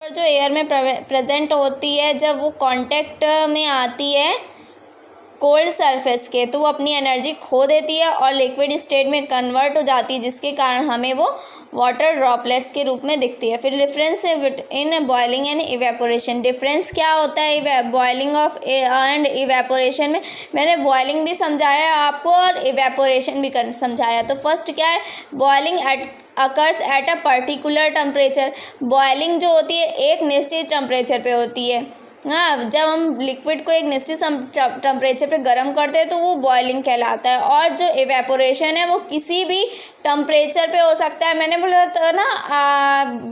जो एयर में प्रेजेंट होती है जब वो कांटेक्ट में आती है कोल्ड सरफेस के, तो वो अपनी एनर्जी खो देती है और लिक्विड स्टेट में कन्वर्ट हो जाती है, जिसके कारण हमें वो वाटर ड्रॉपलेट्स के रूप में दिखती है। फिर difference in boiling and evaporation. Difference क्या होता है बॉइलिंग ऑफ एंड इवेपोरेशन में? मैंने बॉइलिंग भी समझाया आपको और इवेपोरेशन भी समझाया। तो फर्स्ट क्या है, boiling occurs at a particular temperature. Boiling जो होती है एक निश्चित टेम्परेचर पे होती है। हाँ, जब हम लिक्विड को एक निश्चित टेम्परेचर पे गर्म करते हैं तो वो बॉइलिंग कहलाता है। और जो इवेपोरेशन है वो किसी भी टेम्परेचर पे हो सकता है। मैंने बोला था ना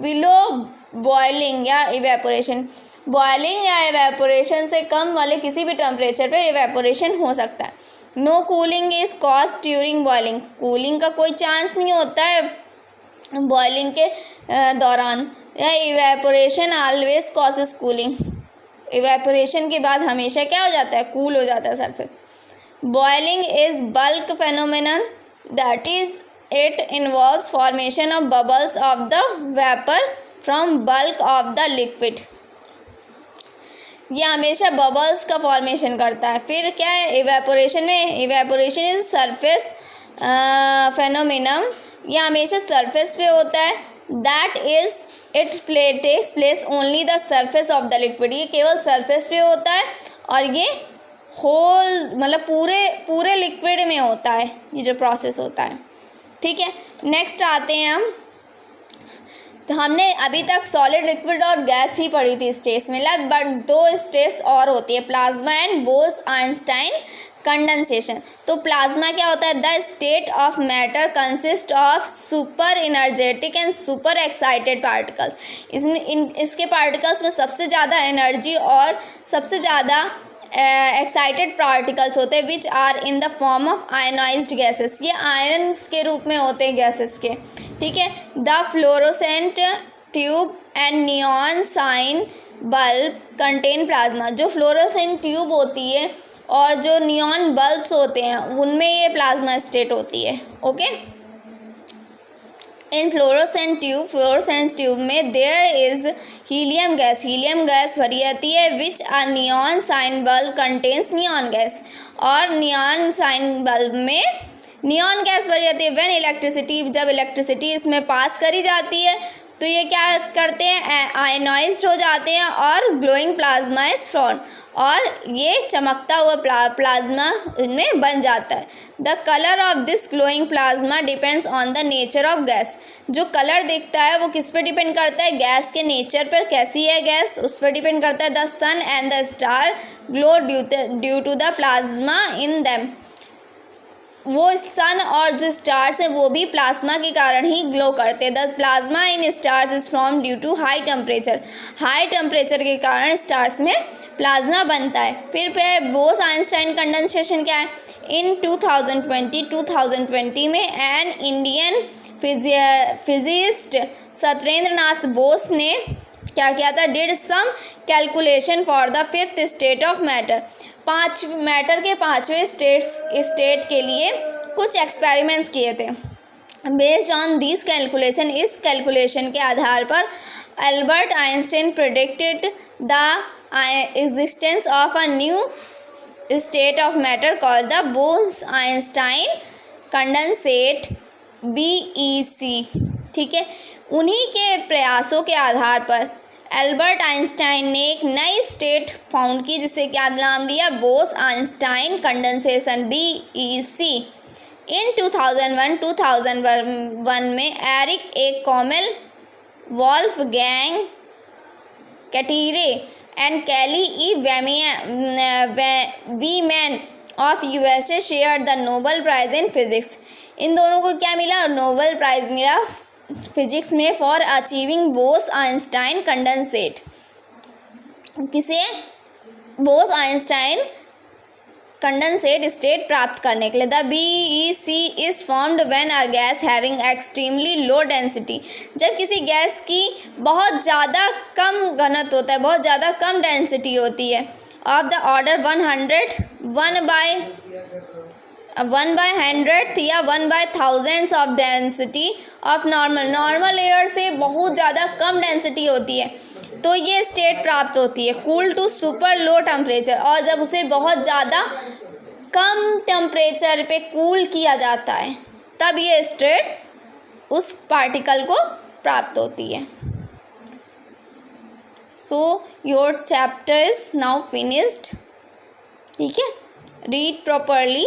बिलो बॉइलिंग या इवेपोरेशन। बॉइलिंग या इवेपोरेशन से कम वाले किसी भी टेम्परेचर पे इवेपोरेशन हो सकता है। No cooling is caused during boiling. Cooling का कोई चांस नहीं होता है बॉइलिंग के दौरान। या evaporation always causes cooling. Evaporation के बाद हमेशा क्या हो जाता है, कूल हो जाता है surface. Boiling is bulk phenomenon, that is it involves formation of bubbles of the vapour from bulk of the liquid. ये हमेशा बबल्स का फॉर्मेशन करता है। फिर क्या है इवेपोरेशन में, इवेपोरेशन इज सरफेस फेनोमेनन, ये हमेशा सरफेस पे होता है। That is it takes place only the surface of the liquid. ये केवल सरफेस पे होता है और ये होल मतलब पूरे लिक्विड में होता है ये जो प्रोसेस होता है। ठीक है, नेक्स्ट आते हैं हम। तो हमने अभी तक सॉलिड, लिक्विड और गैस ही पढ़ी थी स्टेट्स में, बट दो स्टेट्स और होती है, प्लाज्मा एंड बोस-आइंस्टाइन कंडेंसेशन। तो प्लाज्मा क्या होता है, the state of matter consist of super energetic and super excited particles. इसके पार्टिकल्स में सबसे ज़्यादा एनर्जी और सबसे ज़्यादा एक्साइटेड पार्टिकल्स होते हैं, which are in the form of ionised gases. ये आयन्स के रूप में होते हैं गैसेस के। ठीक है, the fluorescent tube and neon sign bulb contain plasma. जो फ्लोरोसेंट ट्यूब होती है और जो नियॉन बल्ब्स होते हैं उनमें ये प्लाज्मा स्टेट होती है। ओके, इन फ्लोरोसेंट ट्यूब में देयर इज हीलियम गैस भरी रहती है, which a neon sign bulb contains neon gas. और नियॉन साइन बल्ब में नियॉन गैस भरी रहती है। व्हेन इलेक्ट्रिसिटी, जब इलेक्ट्रिसिटी इसमें पास करी जाती है तो ये क्या करते हैं, आयनाइज्ड हो जाते हैं और ग्लोइंग प्लाज्मा इज फॉर्म, और ये चमकता हुआ प्लाज्मा इनमें बन जाता है। The colour of this glowing plasma depends on the nature of gas. जो कलर दिखता है वो किस पे डिपेंड करता है, गैस के नेचर पर, कैसी है गैस उस पर डिपेंड करता है। The sun and the star glow due to the plasma in them. वो सन और जो स्टार्स हैं वो भी प्लाज्मा के कारण ही ग्लो करते हैं। The plasma in stars is form due to high temperature. High temperature के कारण स्टार्स में प्लाज्मा बनता है। फिर बोस-आइंस्टाइन कंडेंसेशन क्या है, इन 2020 में an Indian physicist Satyendra Nath Bose ने क्या किया था, did some calculation for the fifth state of matter. Matter के पाँचवें स्टेट के लिए कुछ एक्सपेरिमेंट्स किए थे। बेस्ड ऑन दिस कैलकुलेशन, इस कैलकुलेशन के आधार पर Albert Einstein predicted the existence of a new state of matter called the Bose-Einstein condensate BEC। ठीक है, उन्हीं के प्रयासों के आधार पर अल्बर्ट आइंस्टाइन ने एक नई स्टेट फाउंड की जिसे क्या नाम दिया, बोस-आइंस्टाइन कंडेंसेशन BEC। इन 2001 में Eric A Cornell, Wolfgang Ketterle and Kelly E. Wieman of USA shared the Nobel Prize in Physics। इन दोनों को क्या मिला, नोबेल प्राइज़ मिला फिजिक्स में फॉर अचीविंग बोस-आइंस्टाइन कंडेंसेट। किसे, बोस-आइंस्टाइन कंडेंसेट स्टेट प्राप्त करने के लिए। The BEC is formed when a gas having extremely low density. जब किसी गैस की बहुत ज़्यादा कम घनत्व होता है, बहुत ज़्यादा कम डेंसिटी होती है, ऑफ द ऑर्डर 100, 1/100th या 1/1000 of density of normal air से बहुत ज़्यादा कम डेंसिटी होती है। तो ये स्टेट प्राप्त होती है cool to super low temperature, और जब उसे बहुत ज़्यादा कम टेम्परेचर पे कूल किया जाता है तब ये स्टेट उस पार्टिकल को प्राप्त होती है। So your chapter is now finished. ठीक है, रीड प्रॉपरली।